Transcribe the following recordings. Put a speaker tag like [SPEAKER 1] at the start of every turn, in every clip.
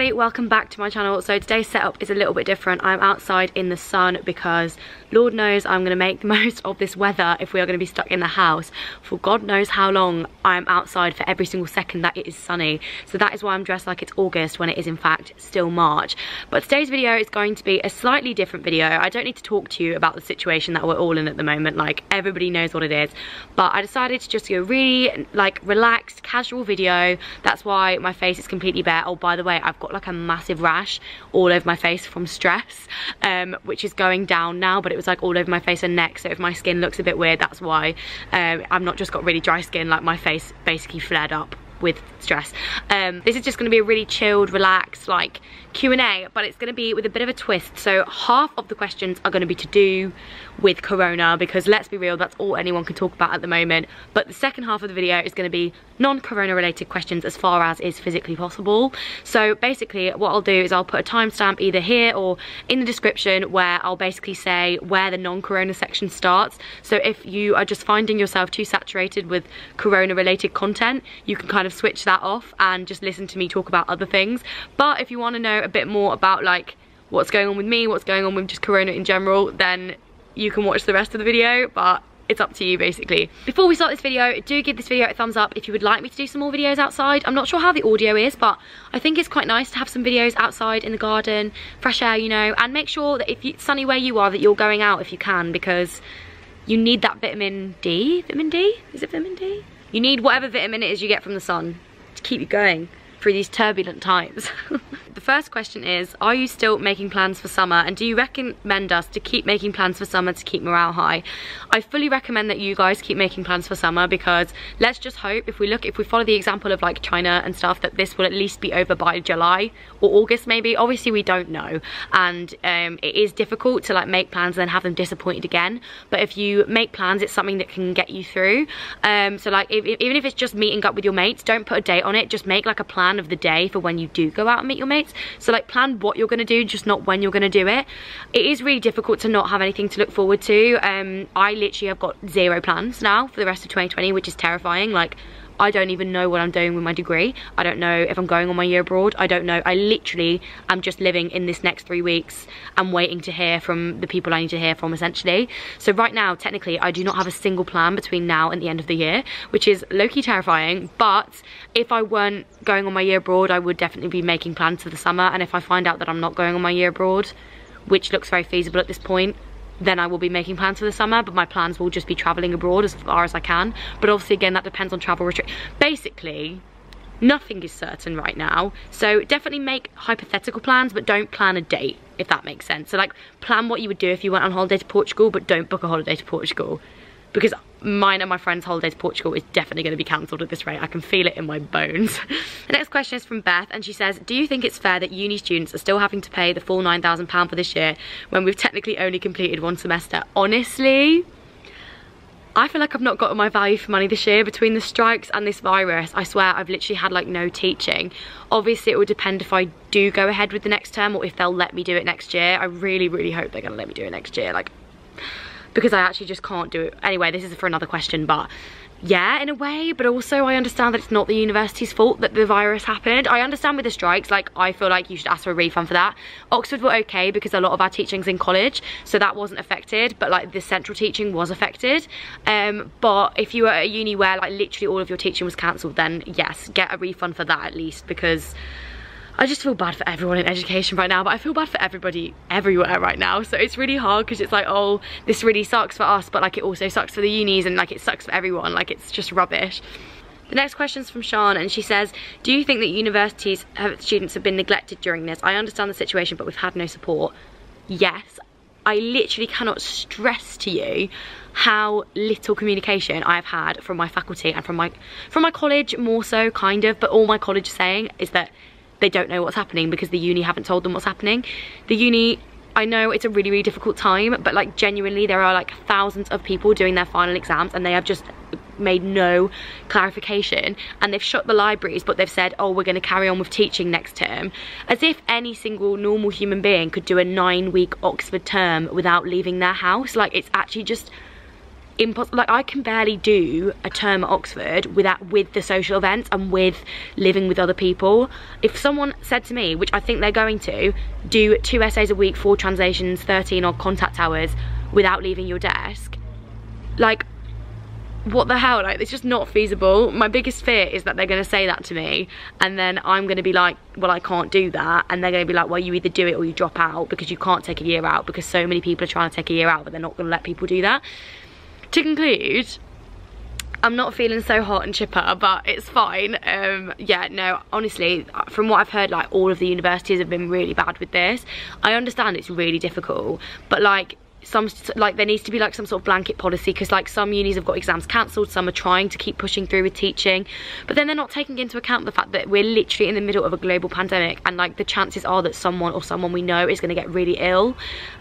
[SPEAKER 1] everybody, welcome back to my channel. So today's setup is a little bit different. I'm outside in the sun because Lord knows I'm going to make the most of this weather if we are going to be stuck in the house for God knows how long. I'm outside for every single second that it is sunny. So that is why I'm dressed like it's August when it is in fact still March. But today's video is going to be a slightly different video. I don't need to talk to you about the situation that we're all in at the moment, like everybody knows what it is. But I decided to just do a really like relaxed, casual video. That's why my face is completely bare. Oh, by the way, I've got like a massive rash all over my face from stress, which is going down now, but it was like all over my face and neck. So if my skin looks a bit weird, that's why. I've not just got really dry skin, like my face basically flared up with stress. This is just going to be a really chilled, relaxed like Q&A, but it's going to be with a bit of a twist. So half of the questions are going to be to do with corona, because let's be real, that's all anyone can talk about at the moment. But the second half of the video is going to be non-corona related questions as far as is physically possible. So basically what I'll do is I'll put a timestamp either here or in the description where I'll basically say where the non-corona section starts. So if you are just finding yourself too saturated with corona related content, you can kind of switch that off and just listen to me talk about other things. But if you want to know a bit more about like what's going on with me, what's going on with just corona in general, then you can watch the rest of the video, but it's up to you basically. Before we start this video, do give this video a thumbs up if you would like me to do some more videos outside. I'm not sure how the audio is, but I think it's quite nice to have some videos outside in the garden, fresh air, you know, and make sure that if it's sunny where you are that you're going out if you can, because you need that vitamin D. Vitamin D? Is it vitamin D? You need whatever vitamin it is you get from the sun to keep you going through these turbulent times. The first question is, are you still making plans for summer, and do you recommend us to keep making plans for summer to keep morale high? I fully recommend that you guys keep making plans for summer, because let's just hope, if we follow the example of like China and stuff, that this will at least be over by July or August maybe. Obviously we don't know, and it is difficult to like make plans and then have them disappointed again, but if you make plans, it's something that can get you through. So like even if it's just meeting up with your mates, don't put a date on it, just make like a plan of the day for when you do go out and meet your mates. So like plan what you're going to do, just not when you're going to do it. It is really difficult to not have anything to look forward to. I literally have got 0 plans now for the rest of 2020, which is terrifying. Like I don't even know what I'm doing with my degree. I don't know if I'm going on my year abroad. I don't know. I literally am just living in this next 3 weeks and waiting to hear from the people I need to hear from, essentially. So right now, technically, I do not have a single plan between now and the end of the year, which is low-key terrifying. But if I weren't going on my year abroad, I would definitely be making plans for the summer. And if I find out that I'm not going on my year abroad, which looks very feasible at this point, then I will be making plans for the summer, but my plans will just be traveling abroad as far as I can. But obviously again, that depends on travel restrictions. Basically, nothing is certain right now. So definitely make hypothetical plans, but don't plan a date, if that makes sense. So like plan what you would do if you went on holiday to Portugal, but don't book a holiday to Portugal. Because mine and my friend's holiday to Portugal is definitely going to be cancelled at this rate. I can feel it in my bones. The next question is from Beth, and she says, do you think it's fair that uni students are still having to pay the full £9,000 for this year when we've technically only completed 1 semester? Honestly, I feel like I've not gotten my value for money this year. Between the strikes and this virus, I swear I've literally had like no teaching. Obviously it will depend if I do go ahead with the next term or if they'll let me do it next year. I really, really hope they're going to let me do it next year. Like, because I actually just can't do it. Anyway, this is for another question, but yeah, in a way, but also I understand that it's not the university's fault that the virus happened. I understand with the strikes, like I feel like you should ask for a refund for that. Oxford were okay because a lot of our teaching's in college, so that wasn't affected, but like the central teaching was affected. But if you were at a uni where like literally all of your teaching was cancelled, then yes, get a refund for that at least, because I just feel bad for everyone in education right now, but I feel bad for everybody everywhere right now. So it's really hard because it's like, oh, this really sucks for us, but like it also sucks for the unis, and like it sucks for everyone. Like it's just rubbish. The next question is from Sean, and she says, do you think that universities students have been neglected during this? I understand the situation, but we've had no support. Yes, I literally cannot stress to you how little communication I've had from my faculty and from my college more so, kind of, but all my college is saying is that they don't know what's happening because the uni haven't told them what's happening. The uni, I know it's a really, really difficult time, but like genuinely there are like thousands of people doing their final exams and they have just made no clarification, and they've shut the libraries, but they've said, oh, we're going to carry on with teaching next term, as if any single normal human being could do a 9-week Oxford term without leaving their house. Like it's actually just impossible. Like, I can barely do a term at Oxford with the social events and with living with other people. If someone said to me, which I think they're going to, do 2 essays a week, 4 translations, 13 odd contact hours without leaving your desk, like, what the hell? Like, it's just not feasible. My biggest fear is that they're going to say that to me, and then I'm going to be like, well, I can't do that, and they're going to be like, well, you either do it or you drop out, because you can't take a year out, because so many people are trying to take a year out, but they're not going to let people do that. To conclude, I'm not feeling so hot and chipper, but it's fine. Yeah, no, honestly, from what I've heard, like, all of the universities have been really bad with this. I understand it's really difficult, but like, there needs to be like some sort of blanket policy, because like some unis have got exams cancelled, some are trying to keep pushing through with teaching, but then they're not taking into account the fact that we're literally in the middle of a global pandemic, and like the chances are that someone we know is going to get really ill,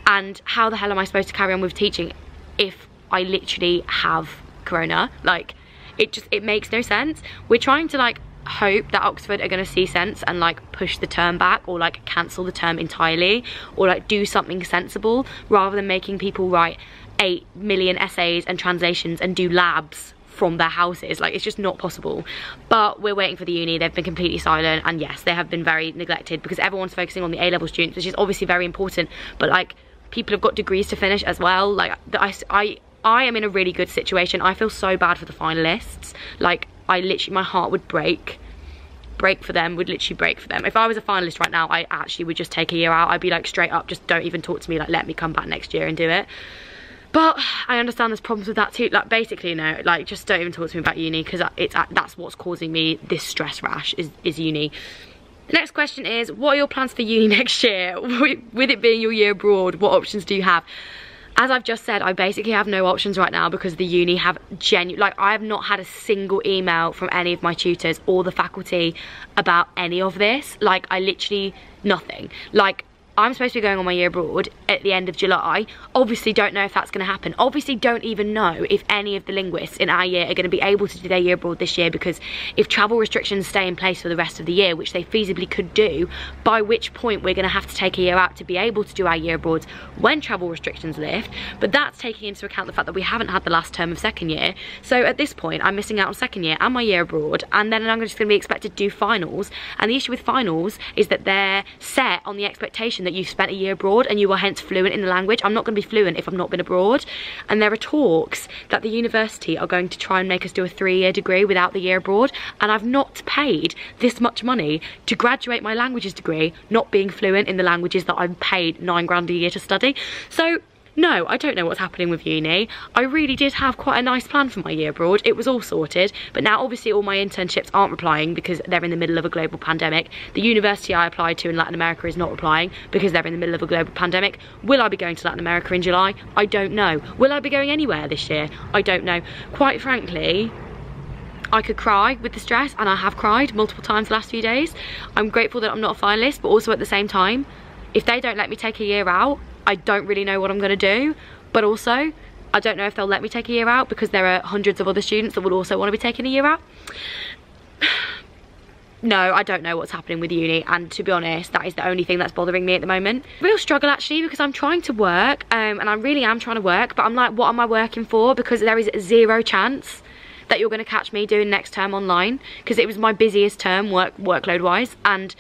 [SPEAKER 1] and how the hell am I supposed to carry on with teaching if I literally have corona? Like, it makes no sense. We're trying to like hope that Oxford are going to see sense and like push the term back, or like cancel the term entirely, or like do something sensible, rather than making people write 8 million essays and translations and do labs from their houses. Like, it's just not possible. But we're waiting for the uni. They've been completely silent, and yes, they have been very neglected, because everyone's focusing on the A-level students, which is obviously very important, but like, people have got degrees to finish as well. Like, I am in a really good situation. I feel so bad for the finalists. Like, I literally, my heart would break for them, would literally break for them. If I was a finalist right now, I actually would just take a year out. I'd be like, straight up, just don't even talk to me, like, let me come back next year and do it. But I understand there's problems with that too. Like, basically, no, like, just don't even talk to me about uni, because that's what's causing me this stress rash, is uni. The next question is, what are your plans for uni next year? With it being your year abroad, what options do you have? As I've just said, I basically have no options right now, because the uni have like, I have not had a single email from any of my tutors or the faculty about any of this. Like, I literally, nothing. Like, I'm supposed to be going on my year abroad at the end of July. Obviously don't know if that's going to happen. Obviously don't even know if any of the linguists in our year are going to be able to do their year abroad this year, because if travel restrictions stay in place for the rest of the year, which they feasibly could do, by which point we're going to have to take a year out to be able to do our year abroad when travel restrictions lift. But that's taking into account the fact that we haven't had the last term of second year. So at this point, I'm missing out on second year and my year abroad, and then I'm just going to be expected to do finals. And the issue with finals is that they're set on the expectation that you've spent a year abroad and you are hence fluent in the language. I'm not going to be fluent if I've not been abroad, and there are talks that the university are going to try and make us do a 3-year degree without the year abroad, and I've not paid this much money to graduate my languages degree not being fluent in the languages that I'm paid 9 grand a year to study. So no, I don't know what's happening with uni. I really did have quite a nice plan for my year abroad. It was all sorted, but now obviously all my internships aren't replying because they're in the middle of a global pandemic. The university I applied to in Latin America is not replying because they're in the middle of a global pandemic. Will I be going to Latin America in July? I don't know. Will I be going anywhere this year? I don't know. Quite frankly, I could cry with the stress, and I have cried multiple times the last few days. I'm grateful that I'm not a finalist, but also at the same time, if they don't let me take a year out, I don't really know what I'm going to do. But also, I don't know if they'll let me take a year out because there are hundreds of other students that would also want to be taking a year out. No, I don't know what's happening with uni, and to be honest, that is the only thing that's bothering me at the moment. Real struggle actually, because I'm trying to work, and I really am trying to work, but I'm like, what am I working for? Because there is 0 chance that you're going to catch me doing next term online, because it was my busiest term workload wise, and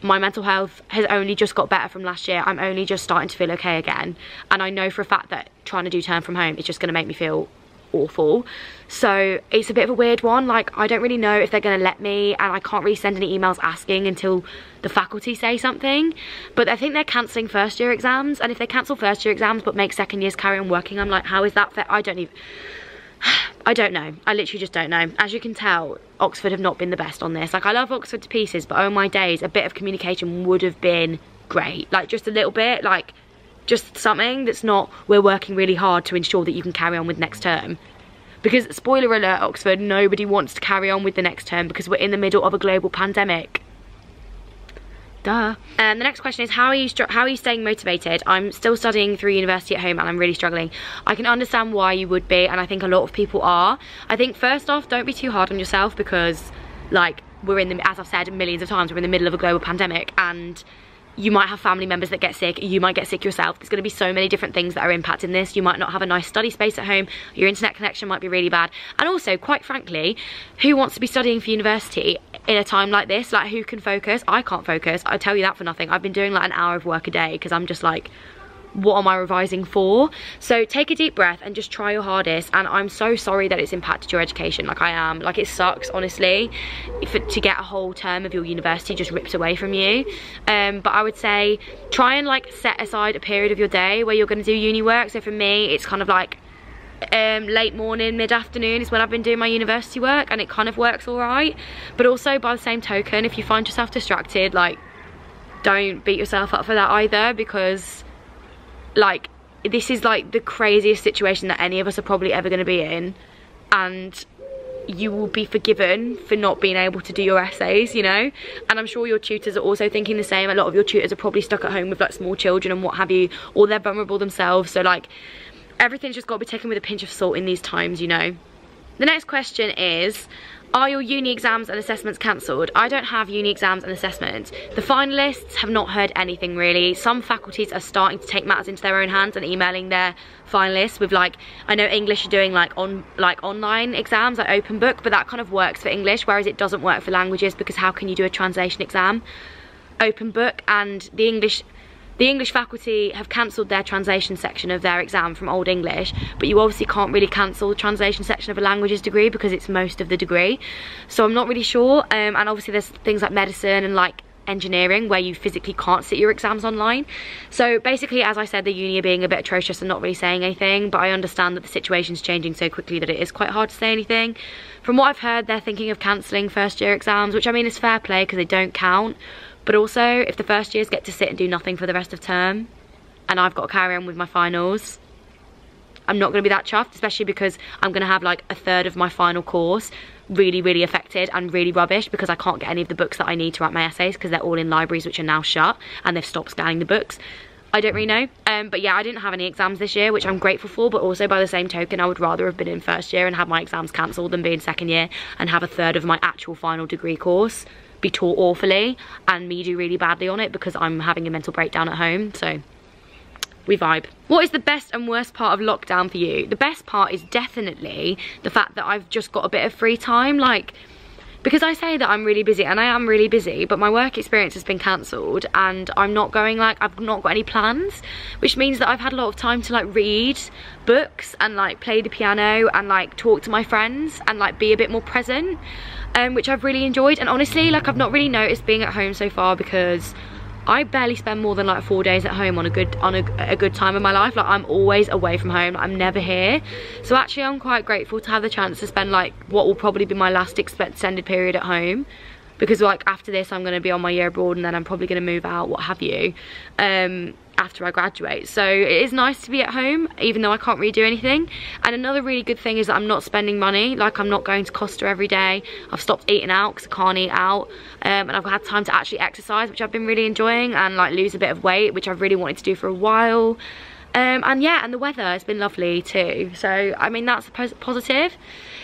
[SPEAKER 1] my mental health has only just got better from last year. I'm only just starting to feel okay again, and I know for a fact that trying to do term from home is just going to make me feel awful. So it's a bit of a weird one. Like, I don't really know if they're going to let me, and I can't really send any emails asking until the faculty say something. But I think they're cancelling first year exams, and if they cancel first year exams but make second years carry on working, I'm like, how is that fair? I don't know. I literally just don't know. As you can tell, Oxford have not been the best on this. Like, I love Oxford to pieces, but oh my days, a bit of communication would have been great. Like, just a little bit, like, just something that's not, we're working really hard to ensure that you can carry on with next term. Because, spoiler alert, Oxford, nobody wants to carry on with the next term because we're in the middle of a global pandemic. Duh. And the next question is, how are you staying motivated? I'm still studying through university at home and I'm really struggling. I can understand why you would be, and I think a lot of people are. I think first off, don't be too hard on yourself, because like, we're in the, as I've said millions of times, we're in the middle of a global pandemic, and you might have family members that get sick, you might get sick yourself. There's going to be so many different things that are impacting this. You might not have a nice study space at home, your internet connection might be really bad, and also, quite frankly, who wants to be studying for university in a time like this? Like, who can focus? I can't focus, I tell you that for nothing. I've been doing like an hour of work a day because I'm just like, what am I revising for? So take a deep breath and just try your hardest. And I'm so sorry that it's impacted your education. Like, I am, like, it sucks, honestly, to get a whole term of your university just ripped away from you. But I would say try and like set aside a period of your day where you're going to do uni work. So for me, it's kind of like late morning, mid-afternoon is when I've been doing my university work, and it kind of works all right. But also, by the same token, if you find yourself distracted, like, don't beat yourself up for that either, because like, this is like the craziest situation that any of us are probably ever going to be in, and you will be forgiven for not being able to do your essays, you know. And I'm sure your tutors are also thinking the same. A lot of your tutors are probably stuck at home with like small children and what have you, or they're vulnerable themselves. So like, everything's just got to be taken with a pinch of salt in these times, you know. The next question is, are your uni exams and assessments cancelled? I don't have uni exams and assessments. The finalists have not heard anything really. Some faculties are starting to take matters into their own hands and emailing their finalists with, like, I know English are doing like online exams, like open book, but that kind of works for English, whereas it doesn't work for languages, because how can you do a translation exam open book? And the English faculty have cancelled their translation section of their exam from Old English, but you obviously can't really cancel the translation section of a languages degree because it's most of the degree. So I'm not really sure. And obviously there's things like medicine and like engineering where you physically can't sit your exams online. So basically, as I said, the uni are being a bit atrocious and not really saying anything, but I understand that the situation's changing so quickly that it is quite hard to say anything. From what I've heard, they're thinking of cancelling first year exams, which I mean is fair play because they don't count. But also, if the first years get to sit and do nothing for the rest of term, and I've got to carry on with my finals, I'm not going to be that chuffed, especially because I'm going to have like a third of my final course really affected and really rubbish because I can't get any of the books that I need to write my essays because they're all in libraries which are now shut and they've stopped scanning the books. I don't really know. But yeah, I didn't have any exams this year, which I'm grateful for, but also by the same token, I would rather have been in first year and have my exams cancelled than be in second year and have a third of my actual final degree course be taught awfully and me do really badly on it because I'm having a mental breakdown at home. So we vibe. What is the best and worst part of lockdown for you? The best part is definitely the fact that I've just got a bit of free time, like, because I say that I'm really busy, and I am really busy, but my work experience has been cancelled and I'm not going, like, I've not got any plans, which means that I've had a lot of time to like read books and like play the piano and like talk to my friends and like be a bit more present, which I've really enjoyed. And honestly, like, I've not really noticed being at home so far because I barely spend more than like 4 days at home on a good time of my life. Like, I'm always away from home, I'm never here. So actually I'm quite grateful to have the chance to spend like what will probably be my last extended period at home, because like after this I'm going to be on my year abroad and then I'm probably going to move out, what have you, after I graduate. So it is nice to be at home even though I can't really do anything. And another really good thing is that I'm not spending money. Like, I'm not going to Costa every day. I've stopped eating out because I can't eat out, and I've had time to actually exercise, which I've been really enjoying, and like lose a bit of weight, which I've really wanted to do for a while. And yeah, and the weather has been lovely too. So I mean, that's a positive.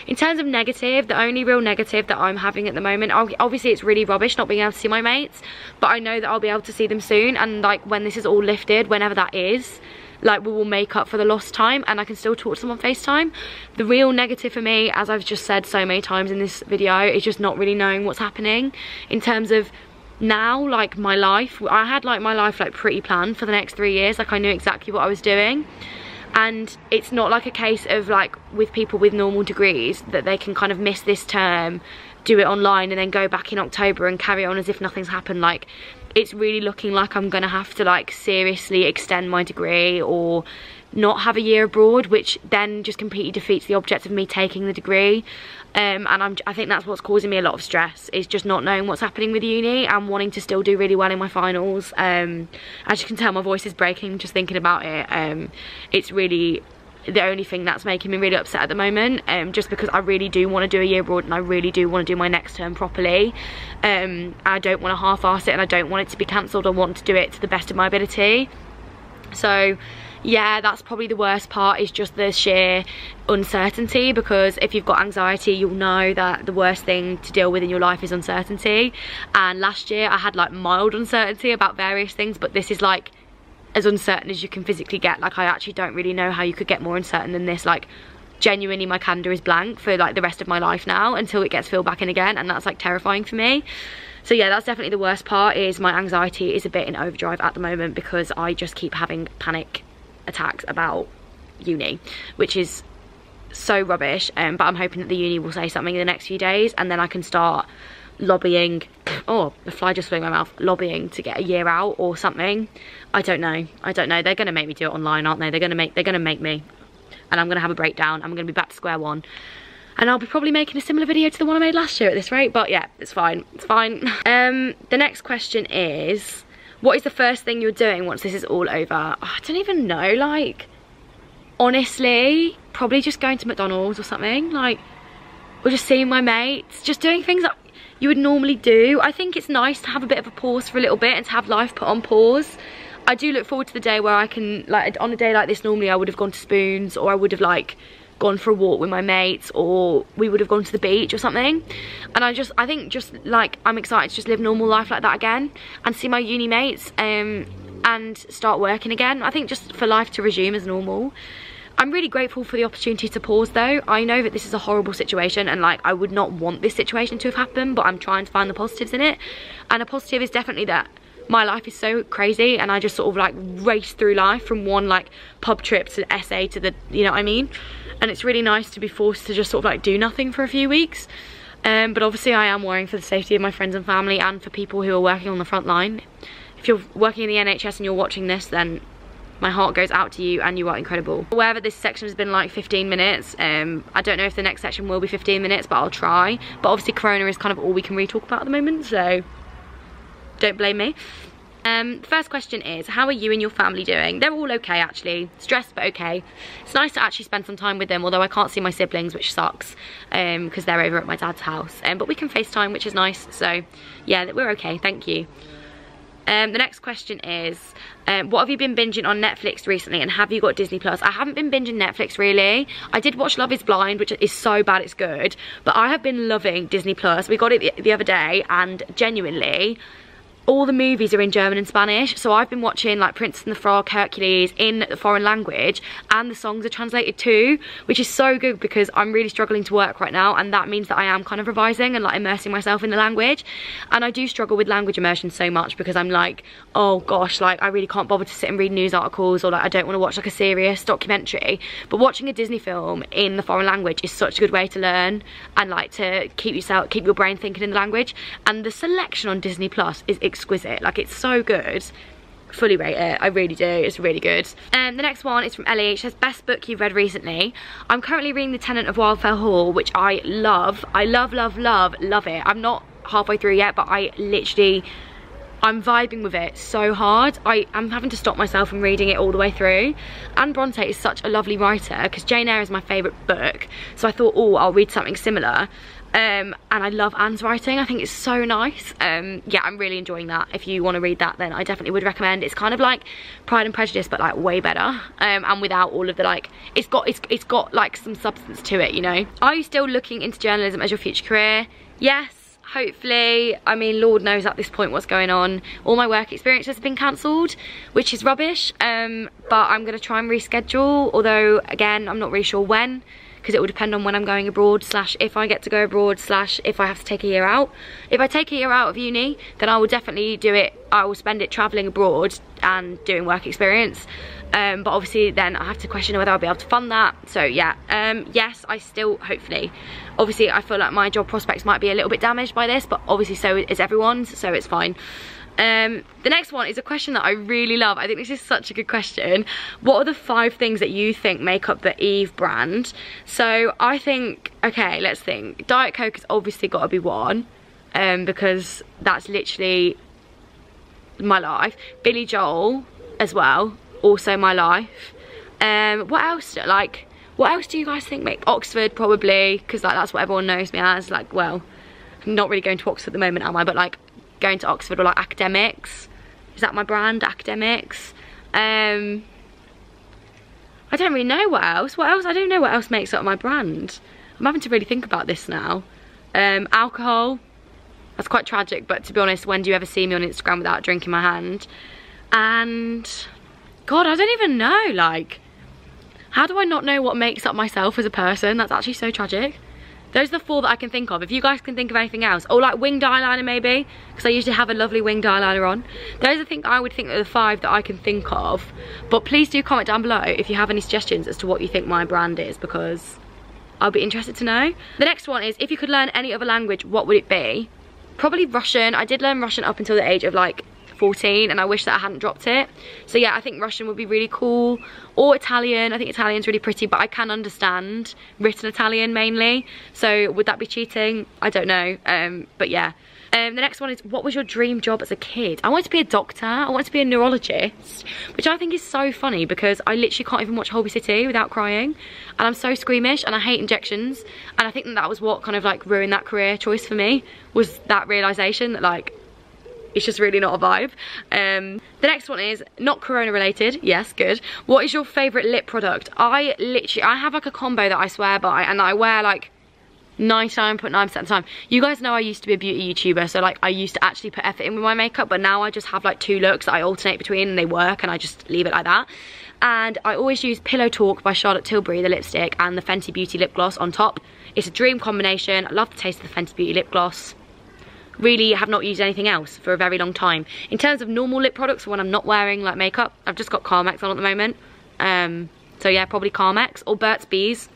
[SPEAKER 1] In terms of negative, the only real negative that I'm having at the moment, obviously it's really rubbish not being able to see my mates, but I know that I'll be able to see them soon, and like when this is all lifted, whenever that is, like, we will make up for the lost time and I can still talk to them on FaceTime. The real negative for me, as I've just said so many times in this video, is just not really knowing what's happening in terms of now, like, my life. I had like my life like pretty planned for the next 3 years. Like, I knew exactly what I was doing, and it's not like a case of like with people with normal degrees that they can kind of miss this term, do it online and then go back in October and carry on as if nothing's happened. Like, it's really looking like I'm gonna have to like seriously extend my degree or not have a year abroad, which then just completely defeats the object of me taking the degree. And I think that's what's causing me a lot of stress, is just not knowing what's happening with uni and wanting to still do really well in my finals. As you can tell, my voice is breaking just thinking about it. It's really the only thing that's making me really upset at the moment, just because I really do want to do a year abroad and I really do want to do my next term properly. I don't want to half-arse it and I don't want it to be cancelled. I want to do it to the best of my ability. So yeah, that's probably the worst part, is just the sheer uncertainty, because if you've got anxiety, you'll know that the worst thing to deal with in your life is uncertainty. And last year I had like mild uncertainty about various things, but this is like as uncertain as you can physically get. Like, I actually don't really know how you could get more uncertain than this. Like, genuinely, my calendar is blank for like the rest of my life now until it gets filled back in again, and that's like terrifying for me. So yeah, that's definitely the worst part, is my anxiety is a bit in overdrive at the moment, because I just keep having panic attacks about uni, which is so rubbish. But I'm hoping that the uni will say something in the next few days, and then I can start lobbying, oh, the fly just flew in my mouth, lobbying to get a year out or something. I don't know, they're gonna make me do it online, aren't they? They're gonna make me, and I'm gonna have a breakdown. I'm gonna be back to square one, and I'll be probably making a similar video to the one I made last year at this rate, but yeah, it's fine, it's fine. The next question is, what is the first thing you're doing once this is all over? Oh, I don't even know, like, honestly, probably just going to McDonald's or something, like, or just seeing my mates, just doing things that you would normally do. I think it's nice to have a bit of a pause for a little bit and to have life put on pause. I do look forward to the day where I can, like, on a day like this, normally I would have gone to Spoons, or I would have like gone for a walk with my mates, or we would have gone to the beach or something. And I think just like, I'm excited to just live normal life like that again, and see my uni mates, and start working again. I think just for life to resume as normal. I'm really grateful for the opportunity to pause though. I know that this is a horrible situation, and like, I would not want this situation to have happened, but I'm trying to find the positives in it. And a positive is definitely that my life is so crazy, and I just sort of like race through life from one like pub trip to essay to the, you know what I mean? And it's really nice to be forced to just sort of like do nothing for a few weeks. But obviously I am worrying for the safety of my friends and family, and for people who are working on the front line. If you're working in the NHS and you're watching this, then my heart goes out to you, and you are incredible. Wherever this section has been like 15 minutes, I don't know if the next section will be 15 minutes, but I'll try. But obviously Corona is kind of all we can really talk about at the moment, so don't blame me. The first question is, how are you and your family doing? They're all okay actually, stressed but okay. It's nice to actually spend some time with them, although I can't see my siblings, which sucks, because they're over at my dad's house. But we can FaceTime, which is nice, so yeah, we're okay, thank you. The next question is, what have you been binging on Netflix recently, and have you got Disney Plus? I haven't been binging Netflix really. I did watch Love is Blind, which is so bad it's good, but I have been loving Disney Plus. We got it the other day, and genuinely, all the movies are in German and Spanish, so I've been watching like Princess and the Frog, Hercules in the foreign language, and the songs are translated too, which is so good, because I'm really struggling to work right now, and that means that I am kind of revising and like immersing myself in the language. And I do struggle with language immersion so much, because I'm like, oh gosh, like I really can't bother to sit and read news articles, or like I don't want to watch like a serious documentary. But watching a Disney film in the foreign language is such a good way to learn, and like to keep your brain thinking in the language. And the selection on Disney Plus is exquisite, like it's so good. Fully rate it, I really do, it's really good. The next one is from Ellie. She says, best book you've read recently. I'm currently reading The Tenant of Wildfell Hall, which I love. I love it. I'm not halfway through yet, but I'm vibing with it so hard. I'm having to stop myself from reading it all the way through. Anne Bronte is such a lovely writer, because Jane Eyre is my favourite book, so I thought, oh, I'll read something similar. And I love Anne's writing, I think it's so nice. Yeah, I'm really enjoying that. If you want to read that, then I definitely would recommend. It's kind of like Pride and Prejudice, but like way better, and without all of the like, it's got like some substance to it, you know. Are you still looking into journalism as your future career? Yes, hopefully. I mean, Lord knows at this point what's going on. All my work experiences have been cancelled, which is rubbish, but I'm going to try and reschedule, although again, I'm not really sure when, because it will depend on when I'm going abroad, slash if I get to go abroad, slash if I have to take a year out. If I take a year out of uni, then I will definitely do it. I will spend it travelling abroad and doing work experience. But obviously then I have to question whether I'll be able to fund that. So yeah, yes, I still, hopefully. Obviously I feel like my job prospects might be a little bit damaged by this, but obviously so is everyone's, so it's fine. The next one is a question that I really love. I think this is such a good question. What are the 5 things that you think make up the Eve brand? So I think, okay, let's think. Diet Coke has obviously got to be one, because that's literally my life. Billy Joel as well, also my life. What else? Like, what else do you guys think make Oxford? Probably, because like that's what everyone knows me as. Like, well, I'm not really going to Oxford at the moment, am I? But like going to Oxford, or like academics. Is that my brand? Academics. I don't really know what else. What else? I don't know what else makes up my brand. I'm having to really think about this now. Alcohol. That's quite tragic, but to be honest, when do you ever see me on Instagram without a drink in my hand? And God, I don't even know, like, how do I not know what makes up myself as a person? That's actually so tragic. Those are the 4 that I can think of. If you guys can think of anything else, or like winged eyeliner maybe, because I usually have a lovely winged eyeliner on. Those are things I would think are the 5 that I can think of. But please do comment down below if you have any suggestions as to what you think my brand is, because I'll be interested to know. The next one is, if you could learn any other language, what would it be? Probably Russian. I did learn Russian up until the age of like 14, and I wish that I hadn't dropped it. So yeah, I think Russian would be really cool. Or Italian. I think Italian's really pretty, but I can understand written Italian mainly. So would that be cheating? I don't know. But yeah. The next one is, what was your dream job as a kid? I wanted to be a doctor. I wanted to be a neurologist, which I think is so funny because I literally can't even watch Holby City without crying. And I'm so squeamish and I hate injections. And I think that was what kind of like ruined that career choice for me, was that realisation that like, it's just really not a vibe. The next one is not corona related. Yes, good. What is your favourite lip product? I have like a combo that I swear by and that I wear like 99.9% of the time. You guys know I used to be a beauty YouTuber, so like I used to actually put effort in with my makeup, but now I just have like 2 looks that I alternate between and they work and I just leave it like that. And I always use Pillow Talk by Charlotte Tilbury, the lipstick, and the Fenty Beauty lip gloss on top. It's a dream combination. I love the taste of the Fenty Beauty lip gloss. Really have not used anything else for a very long time. In terms of normal lip products, when I'm not wearing like makeup, I've just got Carmex on at the moment. So yeah, probably Carmex or Burt's Bees.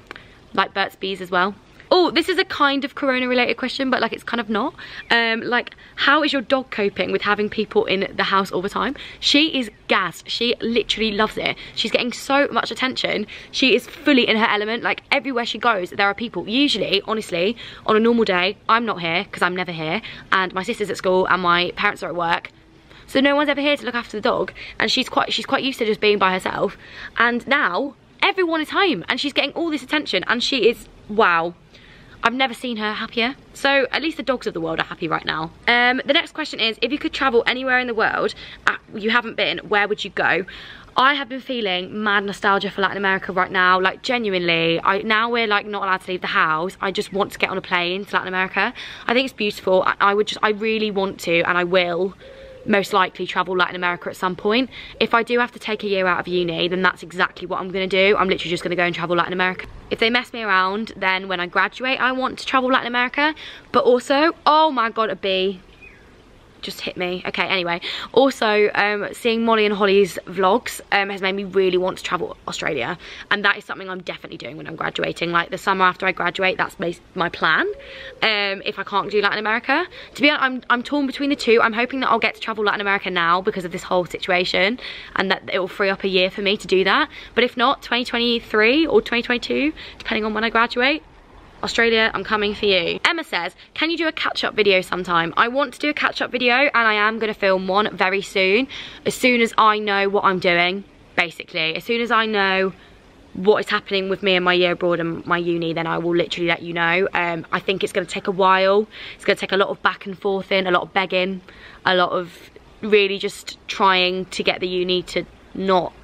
[SPEAKER 1] Like Burt's Bees as well. Oh, this is a kind of corona related question, but like it's kind of not. Like, how is your dog coping with having people in the house all the time? She is gassed. She literally loves it. She's getting so much attention. She is fully in her element. Like everywhere she goes, there are people. Usually, honestly, on a normal day, I'm not here because I'm never here, and my sister's at school and my parents are at work. So no one's ever here to look after the dog, and she's quite used to just being by herself. And now everyone is home and she's getting all this attention, and she is, wow. I've never seen her happier. So at least the dogs of the world are happy right now. The next question is, if you could travel anywhere in the world you haven't been, where would you go? I have been feeling mad nostalgia for Latin America right now. Like genuinely, now we're like not allowed to leave the house. I just want to get on a plane to Latin America. I think it's beautiful. I really want to, and I will most likely travel Latin America at some point. If I do have to take a year out of uni, then that's exactly what I'm gonna do. I'm literally just gonna go and travel Latin America. If they mess me around, then when I graduate, I want to travel Latin America. But also, oh my God, a bee just hit me. Okay, anyway. Also, seeing Molly and Holly's vlogs has made me really want to travel Australia. And that is something I'm definitely doing when I'm graduating. Like the summer after I graduate, that's my plan. If I can't do Latin America. To be honest, I'm torn between the two. I'm hoping that I'll get to travel Latin America now because of this whole situation, and that it will free up a year for me to do that. But if not, 2023 or 2022, depending on when I graduate, Australia, I'm coming for you. Emma says, can you do a catch-up video sometime? I want to do a catch-up video, and I am going to film one very soon. As soon as I know what I'm doing, basically. As soon as I know what is happening with me and my year abroad and my uni, then I will literally let you know. I think it's going to take a while. It's going to take a lot of back and forth in, a lot of begging, a lot of really just trying to get the uni to not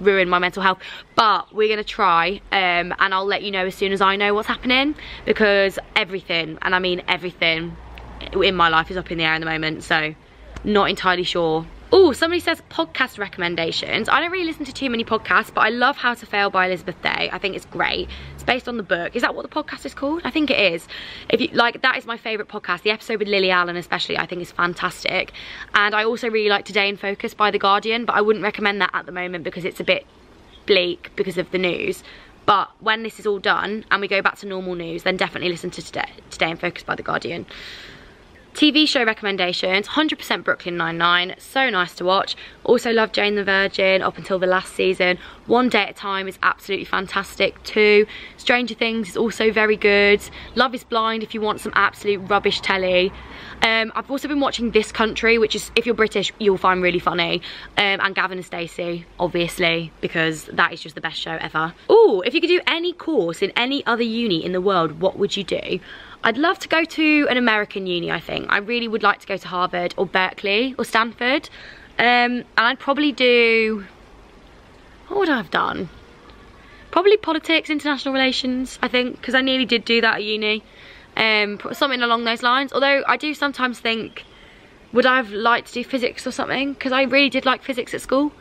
[SPEAKER 1] ruin my mental health, but we're gonna try, and I'll let you know as soon as I know what's happening, because everything, and I mean everything in my life is up in the air at the moment, so not entirely sure. Oh, somebody says podcast recommendations. I don't really listen to too many podcasts, but I love How to Fail by Elizabeth Day. I think it's great. It's based on the book. Is that what the podcast is called? I think it is. If you like, that is my favourite podcast. The episode with Lily Allen especially, I think is fantastic. And I also really like Today in Focus by The Guardian, but I wouldn't recommend that at the moment because it's a bit bleak because of the news. But when this is all done and we go back to normal news, then definitely listen to Today in Focus by The Guardian. TV show recommendations, 100% Brooklyn Nine-Nine, so nice to watch. Also love Jane the Virgin up until the last season. One Day at a Time is absolutely fantastic too. Stranger Things is also very good. Love is Blind if you want some absolute rubbish telly. I've also been watching This Country, which is, if you're British, you'll find really funny. And Gavin and Stacey, obviously, because that is just the best show ever. Ooh, if you could do any course in any other uni in the world, what would you do? I'd love to go to an American uni, I think. I really would like to go to Harvard or Berkeley or Stanford. And I'd probably do... what would I have done? Probably politics, international relations, I think, because I nearly did do that at uni. Something along those lines. Although I do sometimes think, would I have liked to do physics or something? Because I really did like physics at school.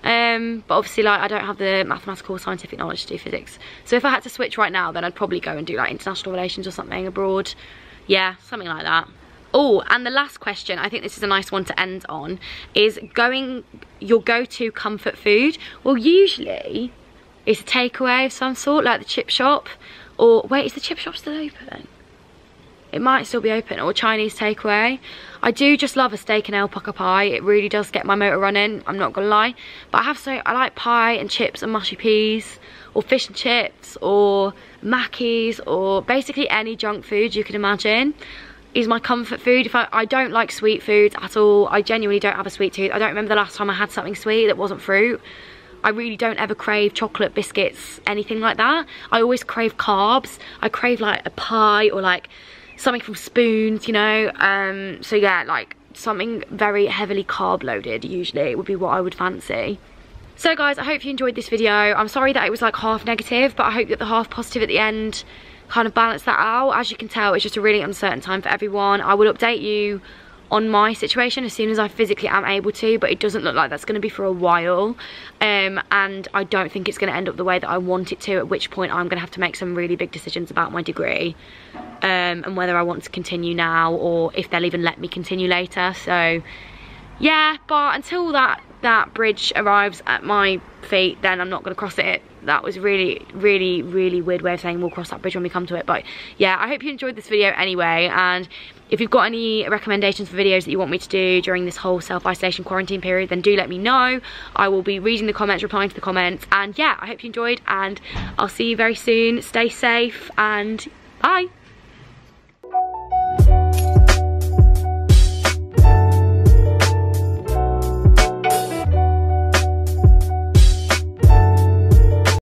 [SPEAKER 1] But obviously, like, I don't have the mathematical or scientific knowledge to do physics. So if I had to switch right now, then I'd probably go and do like international relations or something abroad. Yeah, something like that. Oh, and the last question, I think this is a nice one to end on, is your go-to comfort food. Well, usually it's a takeaway of some sort, like the chip shop. Or, wait, is the chip shop still open? It might still be open, or Chinese takeaway. I do just love a steak and alpaca pie. It really does get my motor running, I'm not gonna lie. But I like pie and chips and mushy peas, or fish and chips, or Mackies, or basically any junk food you can imagine is my comfort food. I don't like sweet foods at all. I genuinely don't have a sweet tooth. I don't remember the last time I had something sweet that wasn't fruit. I really don't ever crave chocolate, biscuits, anything like that. I always crave carbs. I crave like a pie or like something from Spoons, you know. So yeah, like something very heavily carb loaded usually would be what I would fancy. So guys, I hope you enjoyed this video. I'm sorry that it was like half negative, but I hope that the half positive at the end kind of balance that out. As you can tell, it's just a really uncertain time for everyone. I will update you on my situation as soon as I physically am able to, but it doesn't look like that's going to be for a while, and I don't think it's going to end up the way that I want it to, at which point I'm going to have to make some really big decisions about my degree, and whether I want to continue now or if they'll even let me continue later. So yeah, but until that bridge arrives at my feet, then I'm not going to cross it. That was really weird way of saying we'll cross that bridge when we come to it. But yeah, I hope you enjoyed this video anyway, and if you've got any recommendations for videos that you want me to do during this whole self-isolation quarantine period, then do let me know. I will be reading the comments, replying to the comments, and yeah, I hope you enjoyed, and I'll see you very soon. Stay safe, and bye.